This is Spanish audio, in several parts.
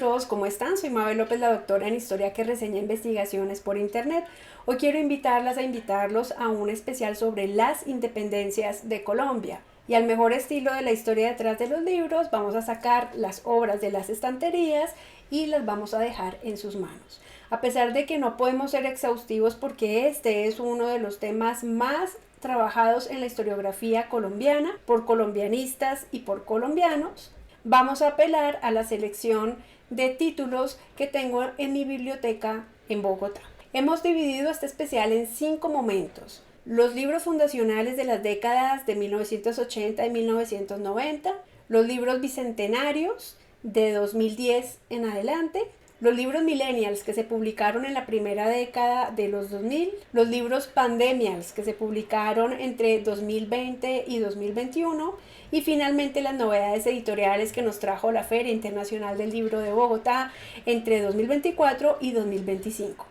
todos, ¿cómo están? Soy Mabel López, la doctora en Historia que reseña investigaciones por internet. Hoy quiero invitarlos a un especial sobre las independencias de Colombia. Y al mejor estilo de la historia detrás de los libros, vamos a sacar las obras de las estanterías y las vamos a dejar en sus manos. A pesar de que no podemos ser exhaustivos porque este es uno de los temas más trabajados en la historiografía colombiana por colombianistas y por colombianos, vamos a apelar a la selección de títulos que tengo en mi biblioteca en Bogotá. Hemos dividido este especial en 5 momentos. Los libros fundacionales de las décadas de 1980 y 1990, los libros bicentenarios de 2010 en adelante, los libros millennials que se publicaron en la primera década de los 2000, los libros pandemials que se publicaron entre 2020 y 2021 y finalmente las novedades editoriales que nos trajo la Feria Internacional del Libro de Bogotá entre 2024 y 2025.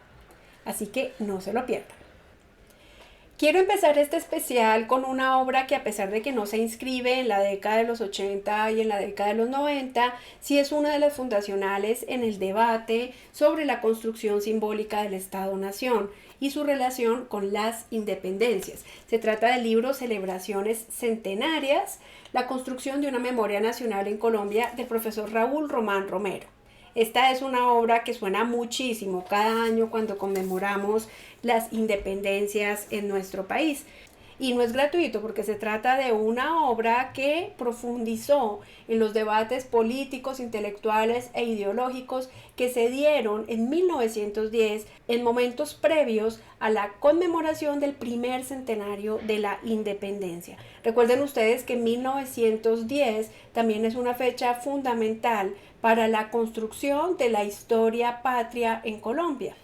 Así que no se lo pierdan. Quiero empezar este especial con una obra que, a pesar de que no se inscribe en la década de los 80 y en la década de los 90, sí es una de las fundacionales en el debate sobre la construcción simbólica del Estado-Nación y su relación con las independencias. Se trata del libro Celebraciones Centenarias, la construcción de una memoria nacional en Colombia, del profesor Raúl Román Romero. Esta es una obra que suena muchísimo cada año cuando conmemoramos las independencias en nuestro país. Y no es gratuito porque se trata de una obra que profundizó en los debates políticos, intelectuales e ideológicos que se dieron en 1910 en momentos previos a la conmemoración del primer centenario de la independencia. Recuerden ustedes que 1910 también es una fecha fundamental para la construcción de la historia patria en Colombia.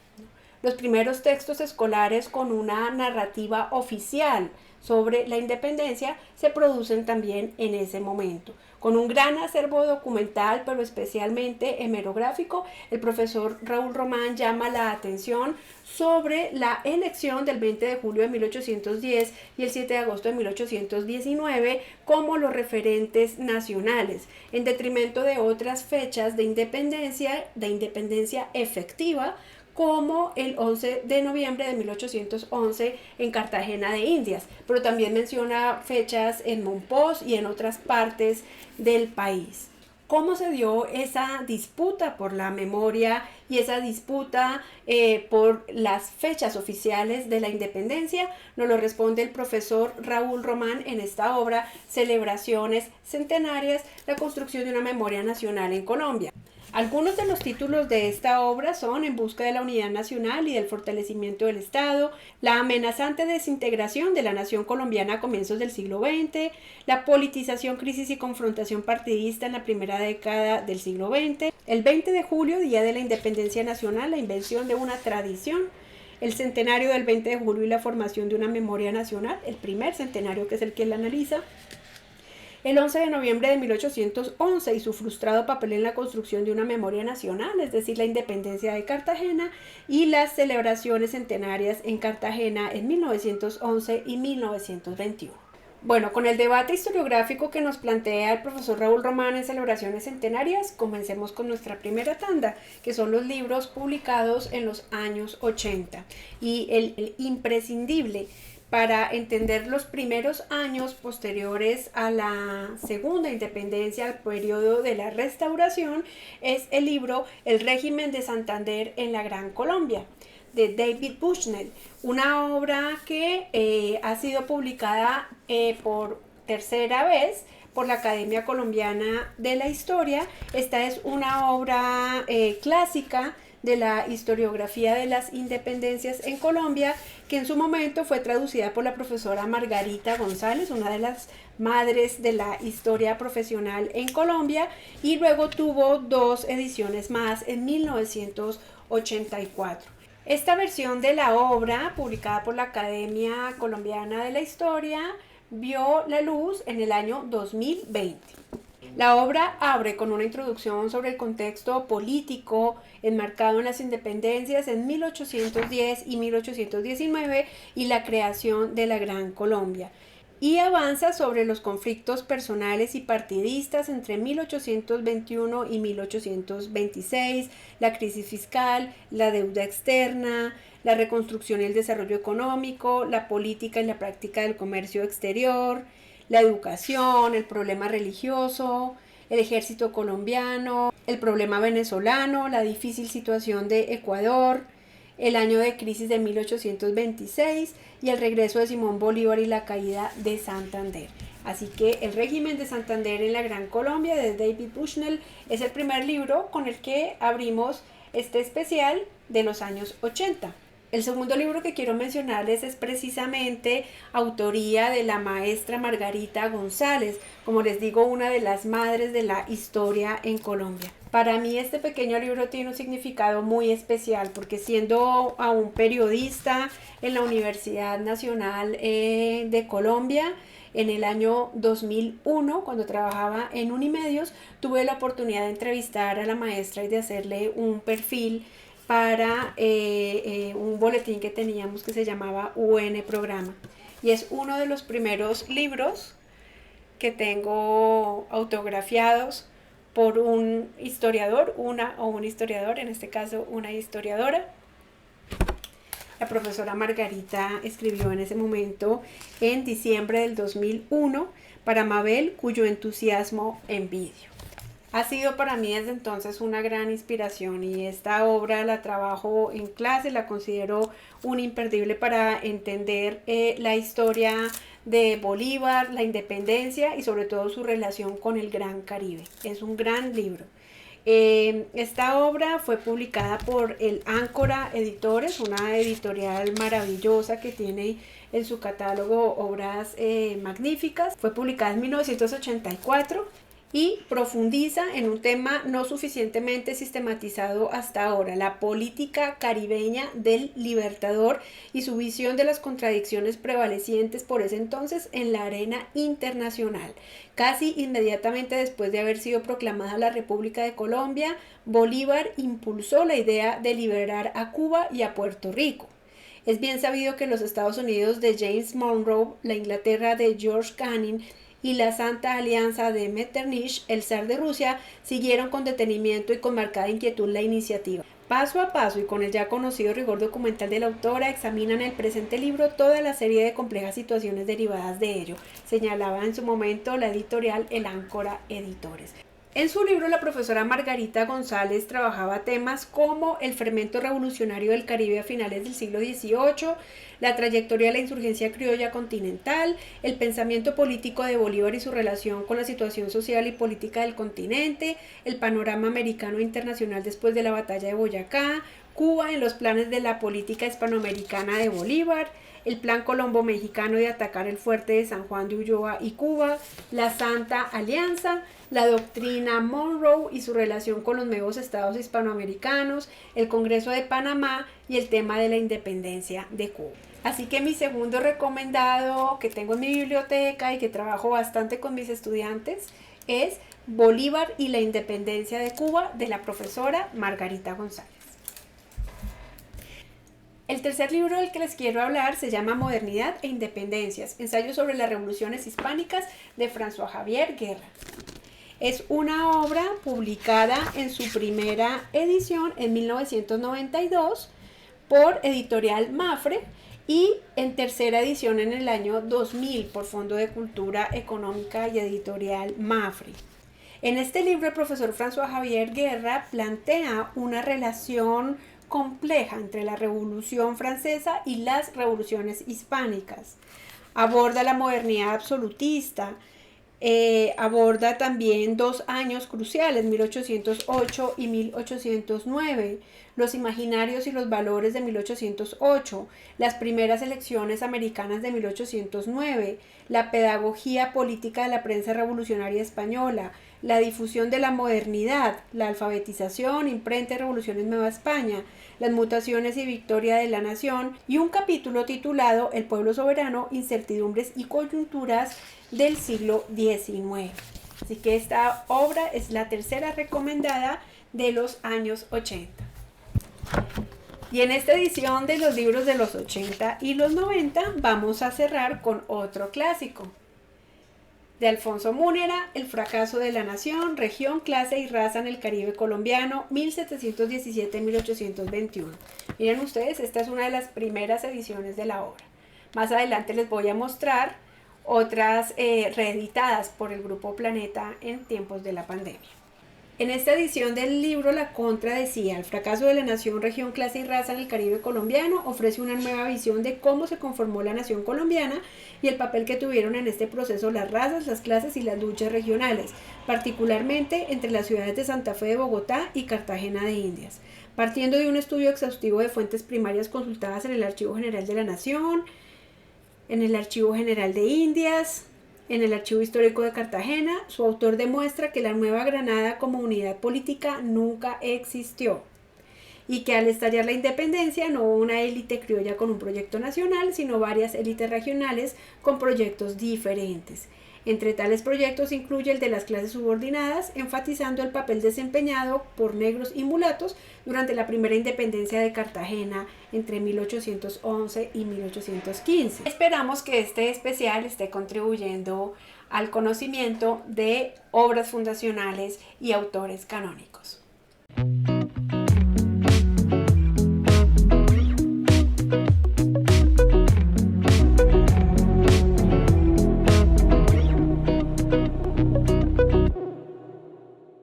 Los primeros textos escolares con una narrativa oficial sobre la independencia se producen también en ese momento. Con un gran acervo documental, pero especialmente hemerográfico, el profesor Raúl Román llama la atención sobre la elección del 20 de julio de 1810 y el 7 de agosto de 1819 como los referentes nacionales, en detrimento de otras fechas de independencia efectiva, como el 11 de noviembre de 1811 en Cartagena de Indias, pero también menciona fechas en Monpós y en otras partes del país. ¿Cómo se dio esa disputa por la memoria y esa disputa por las fechas oficiales de la independencia? Nos lo responde el profesor Raúl Román en esta obra, Celebraciones Centenarias, la construcción de una memoria nacional en Colombia. Algunos de los títulos de esta obra son En busca de la unidad nacional y del fortalecimiento del Estado, La amenazante desintegración de la nación colombiana a comienzos del siglo XX, La politización, crisis y confrontación partidista en la primera década del siglo XX, el 20 de julio, Día de la Independencia Nacional, la invención de una tradición, el centenario del 20 de julio y la formación de una memoria nacional, el primer centenario que es el que él analiza, el 11 de noviembre de 1811 y su frustrado papel en la construcción de una memoria nacional, es decir, la independencia de Cartagena, y las celebraciones centenarias en Cartagena en 1911 y 1921. Bueno, con el debate historiográfico que nos plantea el profesor Raúl Román en Celebraciones Centenarias, comencemos con nuestra primera tanda, que son los libros publicados en los años 80. Y el imprescindible para entender los primeros años posteriores a la segunda independencia, al periodo de la Restauración, es el libro El régimen de Santander en la Gran Colombia, de David Bushnell, una obra que ha sido publicada por tercera vez por la Academia Colombiana de la Historia. Esta es una obra clásica de la historiografía de las independencias en Colombia, que en su momento fue traducida por la profesora Margarita González, una de las madres de la historia profesional en Colombia, y luego tuvo 2 ediciones más en 1984. Esta versión de la obra, publicada por la Academia Colombiana de la Historia, vio la luz en el año 2020. La obra abre con una introducción sobre el contexto político enmarcado en las independencias en 1810 y 1819 y la creación de la Gran Colombia. y avanza sobre los conflictos personales y partidistas entre 1821 y 1826, la crisis fiscal, la deuda externa, la reconstrucción y el desarrollo económico, la política y la práctica del comercio exterior, la educación, el problema religioso, el ejército colombiano, el problema venezolano, la difícil situación de Ecuador, el año de crisis de 1826 y el regreso de Simón Bolívar y la caída de Santander. Así que El régimen de Santander en la Gran Colombia de David Bushnell es el primer libro con el que abrimos este especial de los años 80. El segundo libro que quiero mencionarles es precisamente autoría de la maestra Margarita González, como les digo, una de las madres de la historia en Colombia. Para mí este pequeño libro tiene un significado muy especial porque siendo aún periodista en la Universidad Nacional de Colombia, en el año 2001, cuando trabajaba en Unimedios, tuve la oportunidad de entrevistar a la maestra y de hacerle un perfil para un boletín que teníamos que se llamaba UN Programa. Y es uno de los primeros libros que tengo autografiados por un historiador, un historiador, en este caso una historiadora. La profesora Margarita escribió en ese momento, en diciembre del 2001, para Mabel, cuyo entusiasmo envidio. Ha sido para mí desde entonces una gran inspiración y esta obra la trabajo en clase, la considero un imperdible para entender la historia de Bolívar, la independencia y sobre todo su relación con el Gran Caribe. Es un gran libro. Esta obra fue publicada por el Áncora Editores, una editorial maravillosa que tiene en su catálogo obras magníficas. Fue publicada en 1984 y profundiza en un tema no suficientemente sistematizado hasta ahora, la política caribeña del Libertador y su visión de las contradicciones prevalecientes por ese entonces en la arena internacional. Casi inmediatamente después de haber sido proclamada la República de Colombia, Bolívar impulsó la idea de liberar a Cuba y a Puerto Rico. Es bien sabido que los Estados Unidos de James Monroe, la Inglaterra de George Canning y la Santa Alianza de Metternich, el zar de Rusia, siguieron con detenimiento y con marcada inquietud la iniciativa. Paso a paso y con el ya conocido rigor documental de la autora, examinan en el presente libro toda la serie de complejas situaciones derivadas de ello, señalaba en su momento la editorial El Áncora Editores. En su libro, la profesora Margarita González trabajaba temas como el fermento revolucionario del Caribe a finales del siglo XVIII, la trayectoria de la insurgencia criolla continental, el pensamiento político de Bolívar y su relación con la situación social y política del continente, el panorama americano e internacional después de la batalla de Boyacá, Cuba en los planes de la política hispanoamericana de Bolívar, el plan colombo-mexicano de atacar el fuerte de San Juan de Ulloa y Cuba, la Santa Alianza, la doctrina Monroe y su relación con los nuevos estados hispanoamericanos, el Congreso de Panamá y el tema de la independencia de Cuba. Así que mi segundo recomendado que tengo en mi biblioteca y que trabajo bastante con mis estudiantes es Bolívar y la independencia de Cuba, de la profesora Margarita González. El tercer libro del que les quiero hablar se llama Modernidad e Independencias, ensayos sobre las revoluciones hispánicas, de François Javier Guerra. Es una obra publicada en su primera edición en 1992 por Editorial Mafre y en tercera edición en el año 2000 por Fondo de Cultura Económica y Editorial Mafre. En este libro el profesor François Javier Guerra plantea una relación compleja entre la Revolución Francesa y las revoluciones hispánicas. Aborda la modernidad absolutista, aborda también dos años cruciales, 1808 y 1809, los imaginarios y los valores de 1808, las primeras elecciones americanas de 1809, la pedagogía política de la prensa revolucionaria española, la difusión de la modernidad, la alfabetización, imprenta y revolución en Nueva España, las mutaciones y victoria de la nación, y un capítulo titulado El pueblo soberano, incertidumbres y coyunturas del siglo XIX. Así que esta obra es la tercera recomendada de los años 80. Y en esta edición de los libros de los 80 y los 90 vamos a cerrar con otro clásico. De Alfonso Múnera, El fracaso de la nación, región, clase y raza en el Caribe colombiano, 1717-1821. Miren ustedes, esta es una de las primeras ediciones de la obra. Más adelante les voy a mostrar otras reeditadas por el Grupo Planeta en tiempos de la pandemia. En esta edición del libro La Contra decía: El fracaso de la nación, región, clase y raza en el Caribe colombiano ofrece una nueva visión de cómo se conformó la nación colombiana y el papel que tuvieron en este proceso las razas, las clases y las luchas regionales, particularmente entre las ciudades de Santa Fe de Bogotá y Cartagena de Indias. Partiendo de un estudio exhaustivo de fuentes primarias consultadas en el Archivo General de la Nación, en el Archivo General de Indias, en el Archivo Histórico de Cartagena, su autor demuestra que la Nueva Granada como unidad política nunca existió y que al estallar la independencia no hubo una élite criolla con un proyecto nacional, sino varias élites regionales con proyectos diferentes. Entre tales proyectos incluye el de las clases subordinadas, enfatizando el papel desempeñado por negros y mulatos durante la primera independencia de Cartagena entre 1811 y 1815. Esperamos que este especial esté contribuyendo al conocimiento de obras fundacionales y autores canónicos.